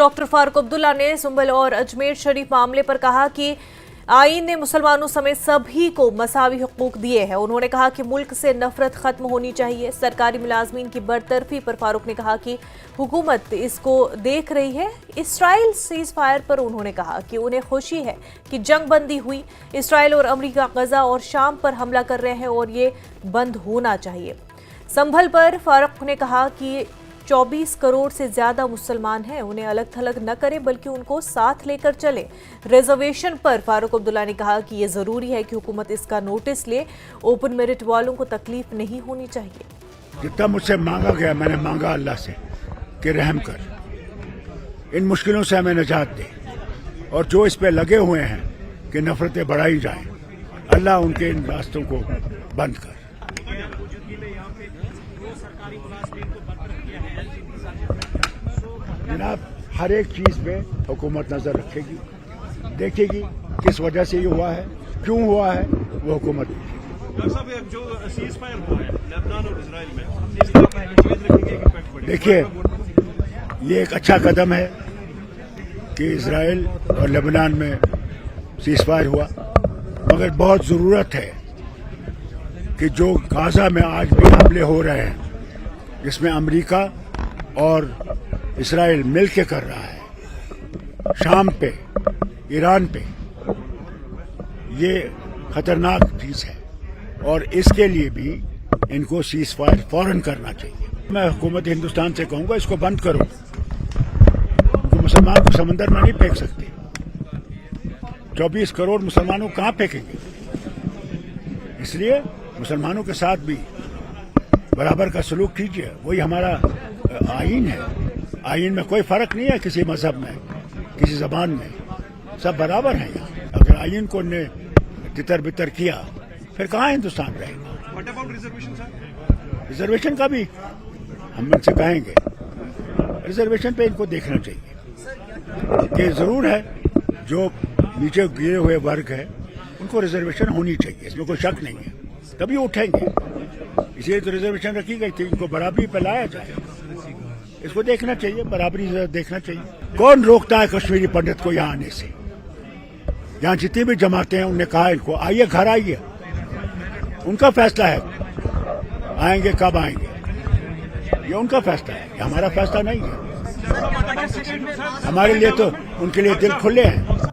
Doctor Farooq Abdullah ने सुंबल और अजमेर शरीफ मामले पर कहा कि आईन ने मुसलमानों समेत सभी को मसावी हुकूक दिए हैं। उन्होंने कहा कि मुल्क से नफरत खत्म होनी चाहिए। सरकारी मुलाजमीन की बरतरफी पर फारूक ने कहा कि हुकूमत इसको देख रही है। इसराइल सीज फायर पर उन्होंने कहा कि उन्हें खुशी है कि जंग बंदी हुई। इसराइल और अमेरिका गजा और शाम पर हमला कर रहे हैं और ये बंद होना चाहिए। संभल पर फारूक ने कहा कि 24 करोड़ से ज्यादा मुसलमान हैं, उन्हें अलग थलग न करें बल्कि उनको साथ लेकर चले। रिजर्वेशन पर फारूक अब्दुल्ला ने कहा कि ये जरूरी है कि हुकूमत इसका नोटिस ले। ओपन मेरिट वालों को तकलीफ नहीं होनी चाहिए। जितना मुझसे मांगा गया मैंने मांगा अल्लाह से कि रहम कर, इन मुश्किलों से हमें निजात दे, और जो इस पे लगे हुए हैं कि नफरतें बढ़ाई जाएं, अल्लाह उनके इन रास्तों को बंद कर। जनाब, हर एक चीज पे हुकूमत नजर रखेगी, देखेगी किस वजह से ये हुआ है, क्यों हुआ है, वो हुकूमत देखिए। ये एक अच्छा कदम है कि इजराइल और लेबनान में सीज फायर हुआ, मगर बहुत ज़रूरत है कि जो गाजा में आज भी हमले हो रहे हैं, जिसमें अमेरिका और इसराइल मिल के कर रहा है, शाम पे, ईरान पे, ये खतरनाक चीज़ है और इसके लिए भी इनको सीज फायर फौरन करना चाहिए। मैं हुकूमत हिंदुस्तान से कहूँगा इसको बंद करो। मुसलमान को समंदर में नहीं फेंक सकते। 24 करोड़ मुसलमानों को कहाँ फेंकेंगे? इसलिए मुसलमानों के साथ भी बराबर का सलूक कीजिए। वही हमारा आईन है। आईन में कोई फर्क नहीं है किसी मजहब में, किसी जबान में, सब बराबर हैं यहाँ। अगर आईन को ने तितर बितर किया फिर कहाँ हिंदुस्तान रहेगा? रिजर्वेशन का भी हम इनसे कहेंगे, रिजर्वेशन पे इनको देखना चाहिए कि जरूर है जो नीचे गिरे हुए वर्ग है उनको रिजर्वेशन होनी चाहिए, इसमें कोई शक नहीं है, तभी उठेंगे। इसलिए तो रिजर्वेशन रखी गई थी, इनको बराबरी पे लाया जाए। इसको देखना चाहिए, बराबरी देखना चाहिए। कौन रोकता है कश्मीरी पंडित को यहाँ आने से? यहाँ जितनी भी जमातें हैं उन्होंने कहा इनको आइए, घर आइए, उनका फैसला है, आएंगे कब आएंगे ये उनका फैसला है, ये हमारा फैसला नहीं है। हमारे लिए तो उनके लिए दिल खुले हैं।